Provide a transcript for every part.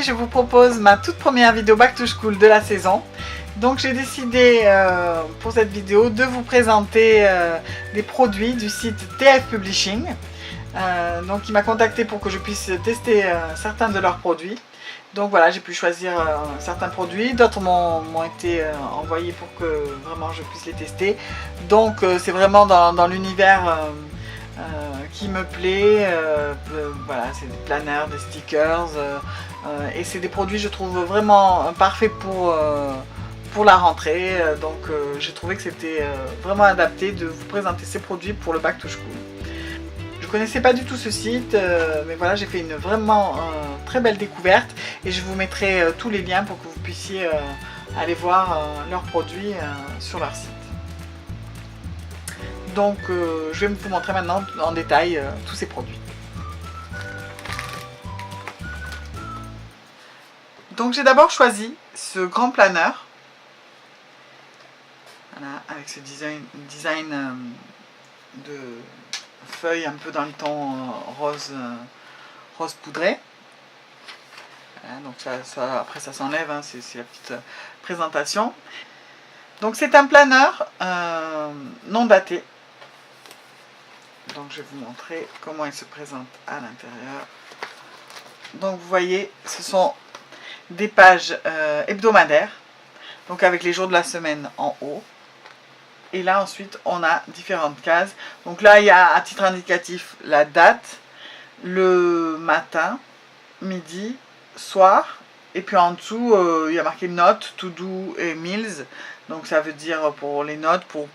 je vous propose ma toute première vidéo Back to School de la saison. Donc j'ai décidé pour cette vidéo de vous présenter des produits du site TF Publishing. Donc il m'a contacté pour que je puisse tester certains de leurs produits. Donc voilà, j'ai pu choisir certains produits, d'autres m'ont été envoyés pour que vraiment je puisse les tester. Donc c'est vraiment dans l'univers qui me plaît. Voilà, c'est des planners, des stickers et c'est des produits je trouve vraiment parfaits pour la rentrée. Donc j'ai trouvé que c'était vraiment adapté de vous présenter ces produits pour le Back to School. Je ne connaissais pas du tout ce site, mais voilà, j'ai fait une vraiment très belle découverte et je vous mettrai tous les liens pour que vous puissiez aller voir leurs produits sur leur site. Donc je vais vous montrer maintenant en détail tous ces produits. Donc j'ai d'abord choisi ce grand planeur, voilà, avec ce design de feuilles un peu dans le ton rose poudré. Voilà, donc après ça s'enlève, hein, c'est la petite présentation. Donc c'est un planeur non daté. Donc je vais vous montrer comment il se présente à l'intérieur. Donc vous voyez, ce sont des pages hebdomadaires, donc avec les jours de la semaine en haut. Et là ensuite on a différentes cases. Donc là il y a à titre indicatif la date, le matin, midi, soir. Et puis en dessous il y a marqué notes, to do et meals. Donc ça veut dire pour les notes, pour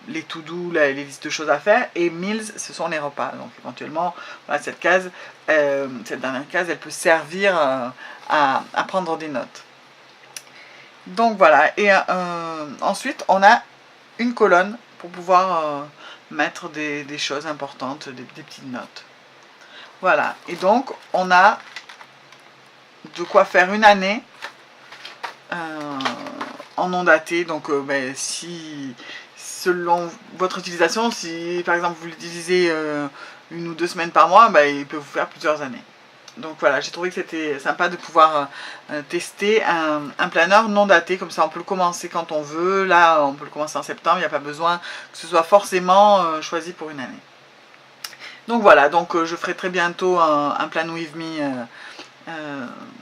les to do, les listes de choses à faire. Et meals ce sont les repas. Donc éventuellement voilà, cette dernière case elle peut servir à prendre des notes. Donc voilà. Et ensuite on a une colonne pour pouvoir mettre des choses importantes, des petites notes. Voilà, et donc on a de quoi faire une année en non daté. Donc si selon votre utilisation, si par exemple vous l'utilisez 1 ou 2 semaines par mois, il peut vous faire plusieurs années. Donc voilà, j'ai trouvé que c'était sympa de pouvoir tester un planeur non daté, comme ça on peut le commencer quand on veut. Là on peut le commencer en septembre, il n'y a pas besoin que ce soit forcément choisi pour une année. Donc voilà, donc je ferai très bientôt un plan with me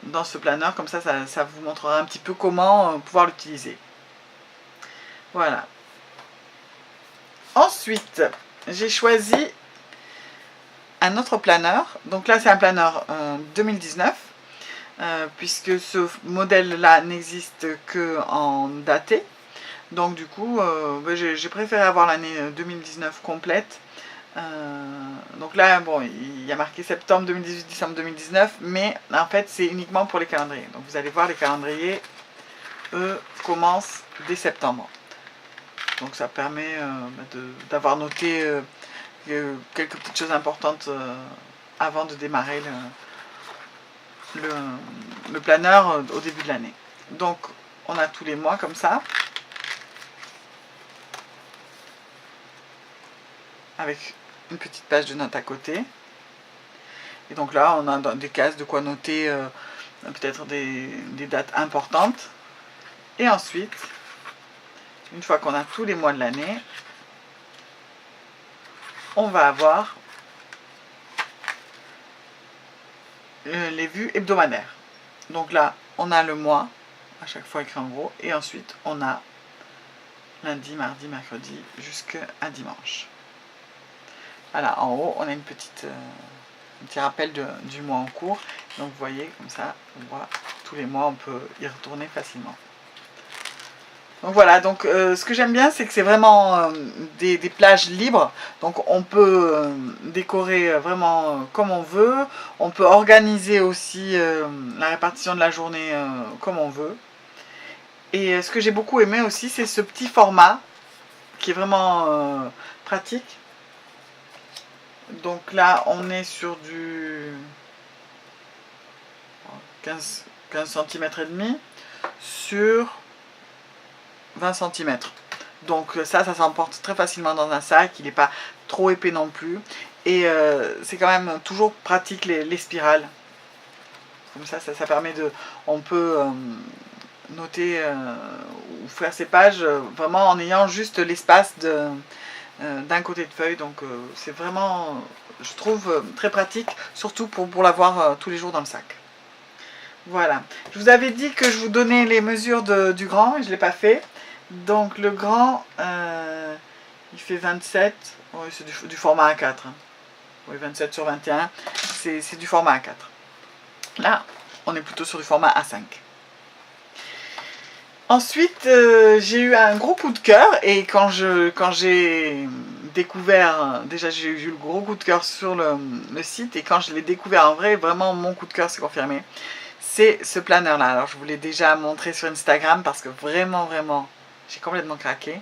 dans ce planeur, comme ça vous montrera un petit peu comment pouvoir l'utiliser. Voilà. Ensuite, j'ai choisi un autre planeur. Donc là, c'est un planeur 2019, puisque ce modèle-là n'existe qu'en daté. Donc du coup, j'ai préféré avoir l'année 2019 complète. Donc là, bon, il y a marqué septembre 2018, décembre 2019, mais en fait, c'est uniquement pour les calendriers. Donc vous allez voir, les calendriers, eux, commencent dès septembre. Donc ça permet d'avoir noté quelques petites choses importantes avant de démarrer le planeur au début de l'année. Donc on a tous les mois comme ça, avec une petite page de notes à côté. Et donc là on a des cases de quoi noter peut-être des dates importantes. Et ensuite, une fois qu'on a tous les mois de l'année, on va avoir les vues hebdomadaires. Donc là, on a le mois, à chaque fois écrit en gros, et ensuite on a lundi, mardi, mercredi, jusqu'à dimanche. Voilà, en haut, on a un petit rappel du mois en cours. Donc vous voyez, comme ça, on voit tous les mois, on peut y retourner facilement. Donc voilà, donc ce que j'aime bien, c'est que c'est vraiment des plages libres. Donc on peut décorer vraiment comme on veut. On peut organiser aussi la répartition de la journée comme on veut. Et ce que j'ai beaucoup aimé aussi, c'est ce petit format qui est vraiment pratique. Donc là, on est sur du 15 cm et demi sur 20 cm. Donc ça s'emporte très facilement dans un sac, il n'est pas trop épais non plus. Et c'est quand même toujours pratique les spirales. Comme ça permet de... On peut noter ou faire ses pages vraiment en ayant juste l'espace d'un côté de feuille. Donc c'est vraiment, je trouve, très pratique, surtout pour l'avoir tous les jours dans le sac. Voilà. Je vous avais dit que je vous donnais les mesures du grand, et je ne l'ai pas fait. Donc le grand, il fait 27, oui, c'est du format A4. Hein. Oui, 27 sur 21, c'est du format A4. Là, on est plutôt sur du format A5. Ensuite, j'ai eu un gros coup de cœur, et quand j'ai découvert, déjà j'ai eu le gros coup de cœur sur le site, et quand je l'ai découvert en vrai, vraiment mon coup de cœur s'est confirmé. C'est ce planeur là. Alors je vous l'ai déjà montré sur Instagram parce que vraiment j'ai complètement craqué.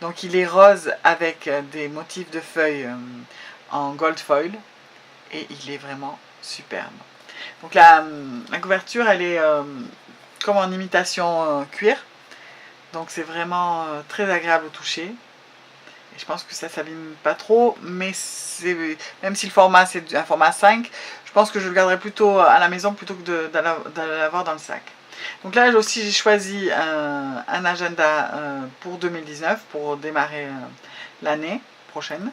Donc il est rose avec des motifs de feuilles en gold foil et il est vraiment superbe. Donc la couverture elle est comme en imitation cuir, donc c'est vraiment très agréable au toucher. Et je pense que ça s'abîme pas trop, mais même si le format c'est un format 5, je pense que je le garderai plutôt à la maison plutôt que d'aller l'avoir dans le sac. Donc là aussi j'ai choisi un agenda pour 2019 pour démarrer l'année prochaine.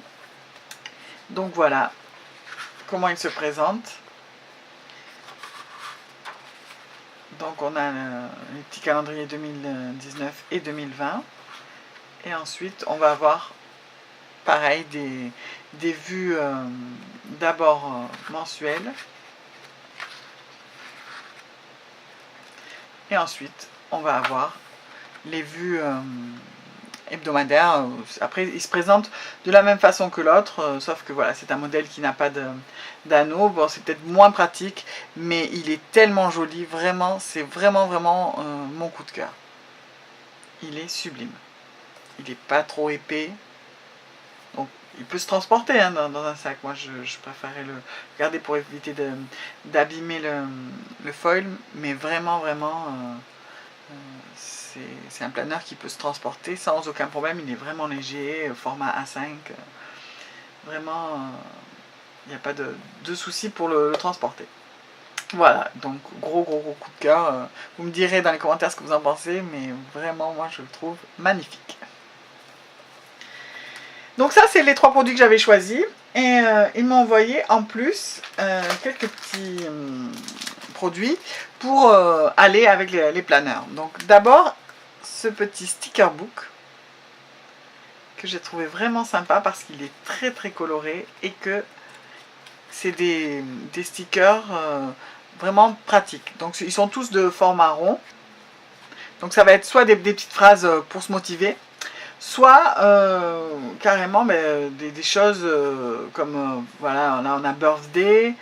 Donc voilà comment il se présente. Donc on a les petits calendriers 2019 et 2020. Et ensuite on va avoir pareil des vues d'abord mensuelles. Et ensuite, on va avoir les vues hebdomadaires. Après, il se présente de la même façon que l'autre, sauf que voilà, c'est un modèle qui n'a pas d'anneau. Bon, c'est peut-être moins pratique, mais il est tellement joli. Vraiment, c'est vraiment mon coup de cœur. Il est sublime. Il n'est pas trop épais. Donc, il peut se transporter hein, dans un sac. Moi, je préférais le garder pour éviter d'abîmer le foil, mais vraiment c'est un planeur qui peut se transporter sans aucun problème. Il est vraiment léger, format A5. Vraiment, il n'y a pas de souci pour le transporter. Voilà, donc gros coup de cœur. Vous me direz dans les commentaires ce que vous en pensez, mais vraiment, moi, je le trouve magnifique. Donc ça, c'est les 3 produits que j'avais choisis. Et ils m'ont envoyé en plus quelques petits produits pour aller avec les planeurs. Donc d'abord, ce petit sticker book que j'ai trouvé vraiment sympa parce qu'il est très coloré et que c'est des stickers vraiment pratiques. Donc ils sont tous de format rond. Donc ça va être soit des petites phrases pour se motiver, soit carrément des choses comme voilà, là on a birthday,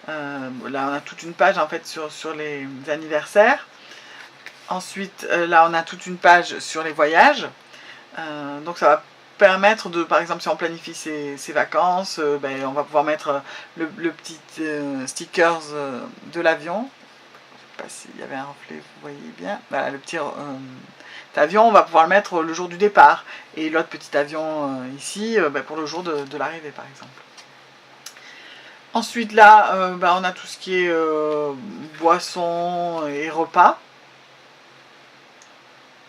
là on a toute une page en fait sur les anniversaires. Ensuite là on a toute une page sur les voyages, donc ça va permettre de, par exemple si on planifie ses vacances, on va pouvoir mettre le petit stickers de l'avion. Je ne sais pas s'il y avait un reflet, vous voyez bien. Voilà, le petit avion, on va pouvoir le mettre le jour du départ. Et l'autre petit avion ici, pour le jour de l'arrivée, par exemple. Ensuite, là, on a tout ce qui est boissons et repas.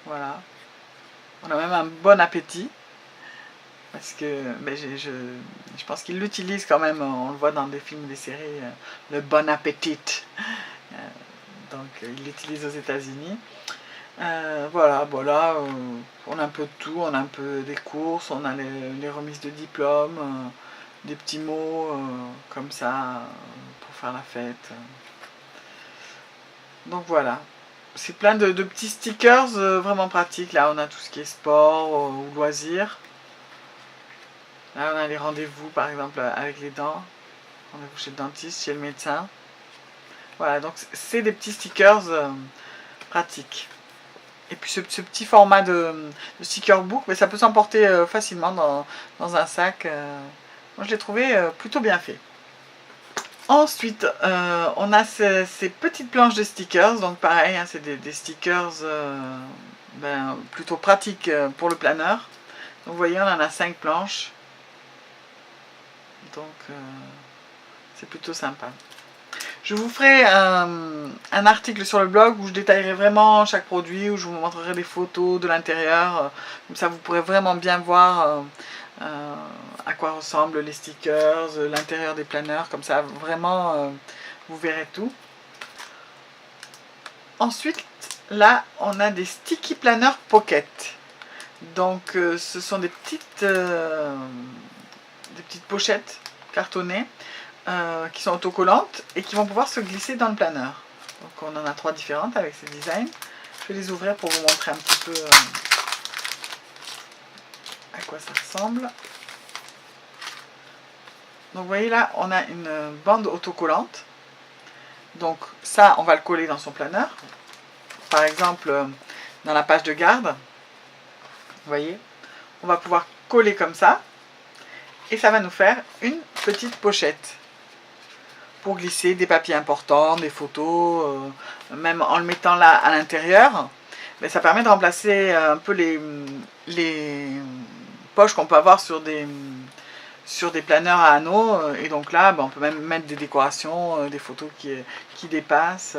Voilà. On a même un bon appétit. Parce que je pense qu'ils l'utilisent quand même, on le voit dans des films, des séries, le bon appétit. Donc ils l'utilisent aux États-Unis. Voilà, on a un peu de tout, on a un peu des courses, on a les remises de diplômes, des petits mots comme ça pour faire la fête. Donc voilà, c'est plein de petits stickers vraiment pratiques. Là on a tout ce qui est sport ou loisirs. Là on a les rendez-vous par exemple avec les dents, rendez-vous chez le dentiste, chez le médecin. Voilà, donc c'est des petits stickers pratiques. Et puis ce petit format de sticker book, mais ça peut s'emporter facilement dans un sac. Moi je l'ai trouvé plutôt bien fait. Ensuite, on a ces petites planches de stickers. Donc pareil, hein, c'est des stickers plutôt pratiques pour le planeur. Donc vous voyez, on en a 5 planches. Donc c'est plutôt sympa. Je vous ferai un article sur le blog où je détaillerai vraiment chaque produit, où je vous montrerai des photos de l'intérieur. Comme ça, vous pourrez vraiment bien voir à quoi ressemblent les stickers, l'intérieur des planeurs. Comme ça, vraiment, vous verrez tout. Ensuite, là, on a des sticky planners pocket. Donc, ce sont des petites pochettes cartonnées qui sont autocollantes et qui vont pouvoir se glisser dans le planeur. Donc, on en a 3 différentes avec ces designs. Je vais les ouvrir pour vous montrer un petit peu à quoi ça ressemble. Donc, vous voyez là, on a une bande autocollante. Donc, ça, on va le coller dans son planeur. Par exemple, dans la page de garde. Vous voyez, on va pouvoir coller comme ça. Et ça va nous faire une petite pochette pour glisser des papiers importants, des photos, même en le mettant là à l'intérieur. Mais ça permet de remplacer un peu les poches qu'on peut avoir sur des planeurs à anneaux. Et donc là, on peut même mettre des décorations, des photos qui dépassent.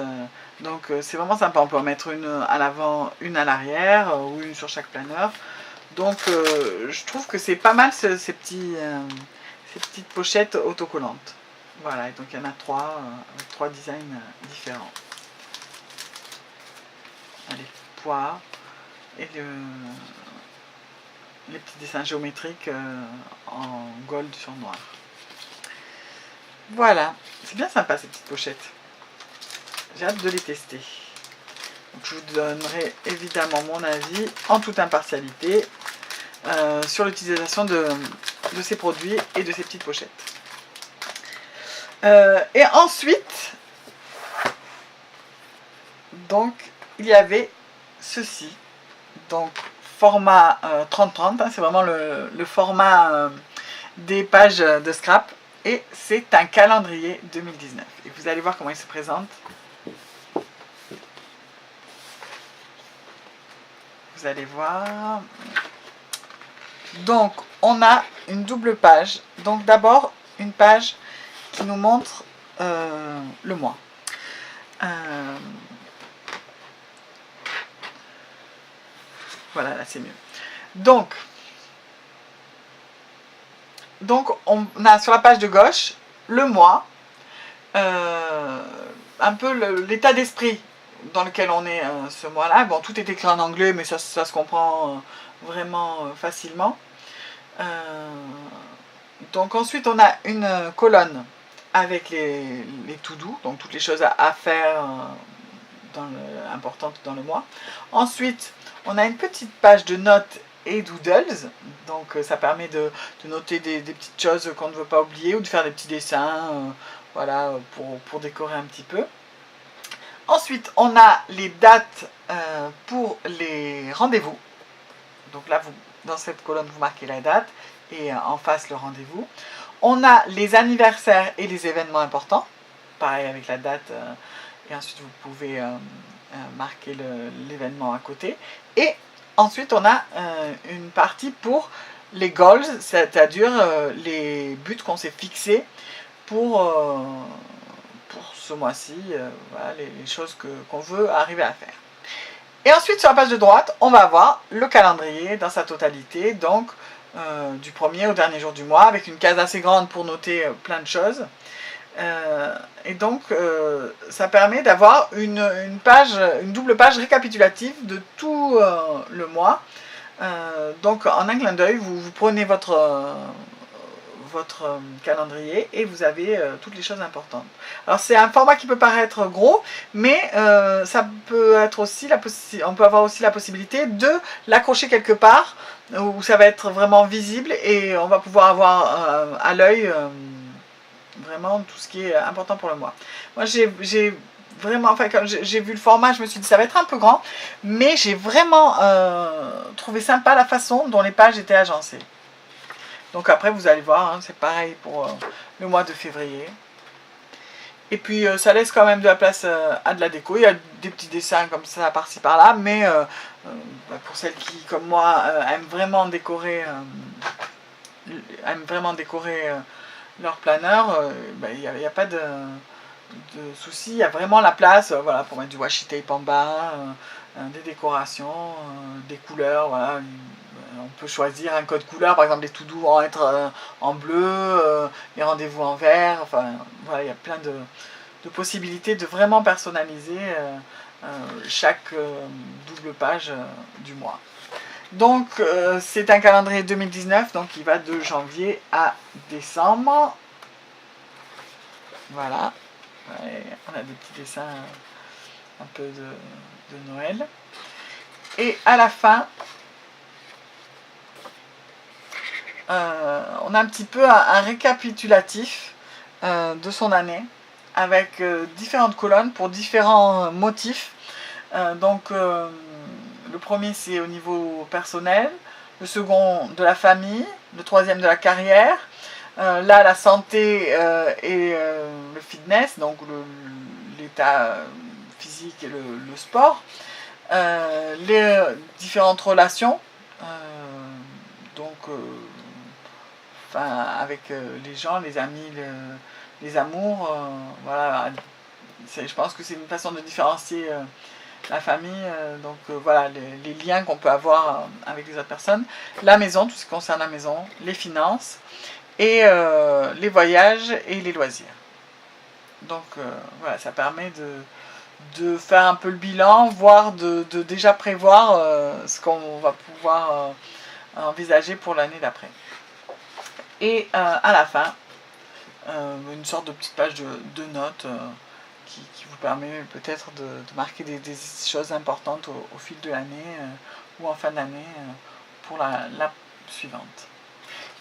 Donc c'est vraiment sympa. On peut en mettre une à l'avant, une à l'arrière, ou une sur chaque planeur. Donc je trouve que c'est pas mal ces petites pochettes autocollantes. Voilà, et donc il y en a 3, avec 3 designs différents. Les poires et les petits dessins géométriques en gold sur noir. Voilà, c'est bien sympa ces petites pochettes. J'ai hâte de les tester. Donc, je vous donnerai évidemment mon avis en toute impartialité sur l'utilisation de ces produits et de ces petites pochettes. Et ensuite, donc, il y avait ceci. Donc, format 30-30, c'est vraiment le format des pages de scrap. Et c'est un calendrier 2019. Et vous allez voir comment il se présente. Vous allez voir. Donc, on a une double page. Donc, d'abord, une page qui nous montre le mois. Voilà, là, c'est mieux. Donc, on a sur la page de gauche le mois, un peu l'état d'esprit dans lequel on est ce mois-là. Bon, tout est écrit en anglais, mais ça se comprend vraiment facilement. Donc ensuite, on a une colonne avec les to-do, donc toutes les choses à faire importantes dans le mois. Ensuite, on a une petite page de notes et doodles, donc ça permet de noter des petites choses qu'on ne veut pas oublier ou de faire des petits dessins, voilà, pour décorer un petit peu. Ensuite, on a les dates pour les rendez-vous. Donc là, dans cette colonne, vous marquez la date et en face le rendez-vous. On a les anniversaires et les événements importants, pareil avec la date, et ensuite vous pouvez marquer l'événement à côté. Et ensuite, on a une partie pour les goals, c'est-à-dire les buts qu'on s'est fixés pour ce mois-ci, voilà, les choses qu'on veut arriver à faire. Et ensuite, sur la page de droite, on va avoir le calendrier dans sa totalité, donc du premier au dernier jour du mois, avec une case assez grande pour noter plein de choses. Et donc, ça permet d'avoir une double page récapitulative de tout le mois. Donc, en un clin d'œil, vous prenez votre calendrier et vous avez toutes les choses importantes. Alors c'est un format qui peut paraître gros, mais ça peut être aussi on peut avoir aussi la possibilité de l'accrocher quelque part où ça va être vraiment visible et on va pouvoir avoir à l'œil vraiment tout ce qui est important pour le mois. Moi j'ai vraiment, enfin quand j'ai vu le format, je me suis dit ça va être un peu grand, mais j'ai vraiment trouvé sympa la façon dont les pages étaient agencées. Donc après, vous allez voir, hein, c'est pareil pour le mois de février. Et puis, ça laisse quand même de la place à de la déco. Il y a des petits dessins comme ça, par-ci, par-là. Mais pour celles qui, comme moi, aiment vraiment décorer leur planeur, il n'y a pas de soucis. Il y a vraiment la place voilà, pour mettre du washi tape en bas, des décorations, des couleurs. Voilà. On peut choisir un code couleur, par exemple les to do vont être en bleu, les rendez-vous en vert. Enfin, voilà, il y a plein de possibilités de vraiment personnaliser chaque double page du mois. Donc c'est un calendrier 2019, donc il va de janvier à décembre. Voilà, ouais, on a des petits dessins un peu de Noël. Et à la fin, on a un petit peu un récapitulatif de son année, avec différentes colonnes pour différents motifs. Donc le premier c'est au niveau personnel, le second de la famille, le troisième de la carrière, là la santé et le fitness, donc l'état physique et le sport, les différentes relations, donc avec les gens, les amis, les amours, voilà, je pense que c'est une façon de différencier la famille, donc voilà, les liens qu'on peut avoir avec les autres personnes, la maison, tout ce qui concerne la maison, les finances, et les voyages et les loisirs. Donc voilà, ça permet de faire un peu le bilan, voire de déjà prévoir ce qu'on va pouvoir envisager pour l'année d'après. Et à la fin, une sorte de petite page de notes qui vous permet peut-être de marquer des choses importantes au fil de l'année ou en fin d'année pour la suivante.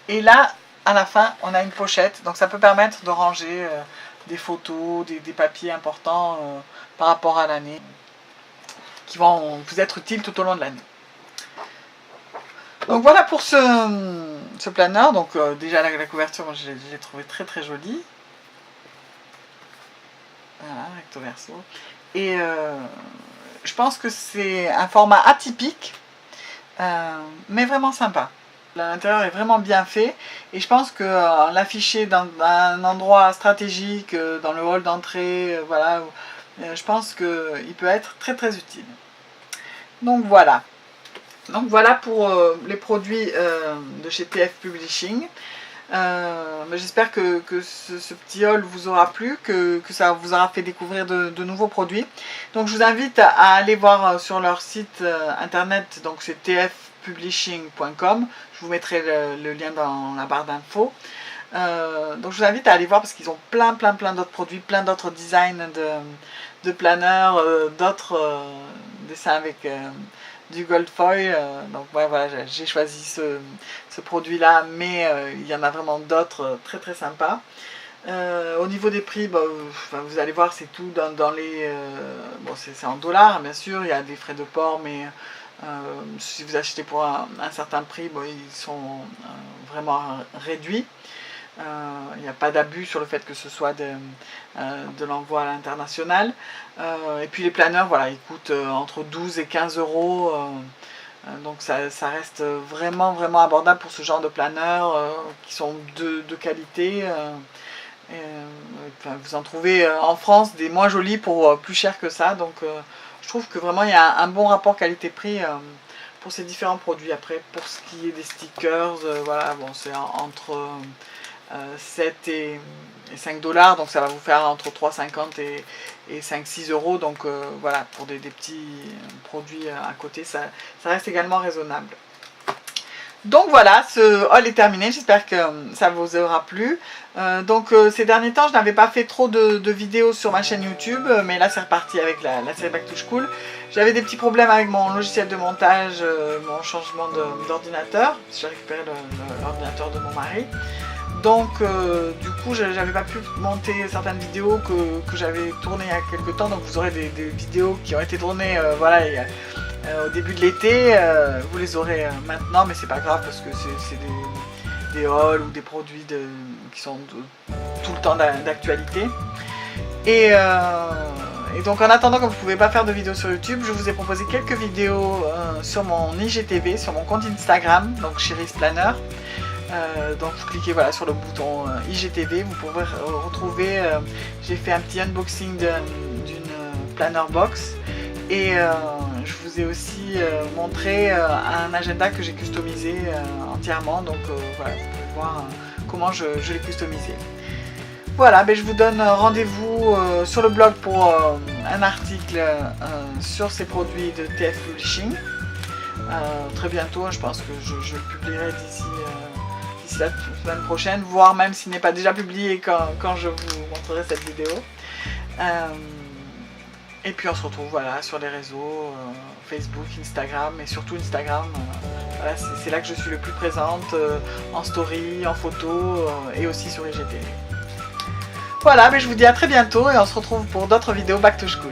Et là, à la fin, on a une pochette, donc ça peut permettre de ranger des photos, des papiers importants par rapport à l'année qui vont vous être utiles tout au long de l'année. Donc voilà pour ce planeur. Donc déjà la couverture, moi je l'ai trouvé très très jolie. Voilà, recto verso. Et je pense que c'est un format atypique, mais vraiment sympa. L'intérieur est vraiment bien fait et je pense que l'afficher dans un endroit stratégique, dans le hall d'entrée, voilà, je pense qu'il peut être très très utile. Donc voilà. Donc voilà pour les produits de chez TF Publishing. J'espère que ce petit haul vous aura plu, que ça vous aura fait découvrir de nouveaux produits. Donc je vous invite à aller voir sur leur site internet, donc c'est tfpublishing.com. Je vous mettrai le lien dans la barre d'infos. Donc je vous invite à aller voir parce qu'ils ont plein d'autres produits, plein d'autres designs de planeurs, d'autres dessins avec du gold foil, donc ouais, voilà, j'ai choisi ce produit là, mais il y en a vraiment d'autres très très sympas. Au niveau des prix, vous allez voir, c'est tout dans les bon, c'est en dollars bien sûr, il y a des frais de port, mais si vous achetez pour un certain prix, ils sont vraiment réduits. Il n'y a pas d'abus sur le fait que ce soit de l'envoi à l'international. Et puis les planeurs, voilà, ils coûtent entre 12 et 15 euros. Donc ça reste vraiment abordable pour ce genre de planeurs qui sont de qualité. Vous en trouvez en France des moins jolis pour plus cher que ça. Donc je trouve que vraiment il y a un bon rapport qualité-prix pour ces différents produits. Après, pour ce qui est des stickers, voilà, bon, c'est entre 7 et 5 $, donc ça va vous faire entre 3,50 et 5-6 euros. Donc voilà, pour des petits produits à côté, ça reste également raisonnable. Donc voilà, ce haul est terminé, j'espère que ça vous aura plu. Donc ces derniers temps, je n'avais pas fait trop de vidéos sur ma chaîne YouTube, mais là c'est reparti avec la série Back to School. J'avais des petits problèmes avec mon logiciel de montage, mon changement d'ordinateur. J'ai récupéré l'ordinateur de mon mari. Donc du coup j'avais pas pu monter certaines vidéos que j'avais tournées il y a quelques temps. Donc vous aurez des vidéos qui ont été tournées voilà, au début de l'été, vous les aurez maintenant, mais c'est pas grave parce que c'est des hauls ou des produits qui sont tout le temps d'actualité. Et donc en attendant, comme vous ne pouvez pas faire de vidéos sur YouTube, je vous ai proposé quelques vidéos sur mon IGTV, sur mon compte Instagram, donc Cherise Planner. Donc vous cliquez voilà, sur le bouton IGTV, vous pourrez retrouver, j'ai fait un petit unboxing d'une planner box et je vous ai aussi montré un agenda que j'ai customisé entièrement, donc voilà, vous pouvez voir comment je l'ai customisé. Voilà, je vous donne rendez-vous sur le blog pour un article sur ces produits de TF Publishing. Très bientôt, je pense que je le publierai d'ici la semaine prochaine, voire même s'il n'est pas déjà publié quand je vous montrerai cette vidéo. Et puis on se retrouve voilà, sur les réseaux, Facebook, Instagram, et surtout Instagram. Voilà, c'est là que je suis le plus présente, en story, en photo et aussi sur IGTV. Voilà, je vous dis à très bientôt et on se retrouve pour d'autres vidéos Back to School.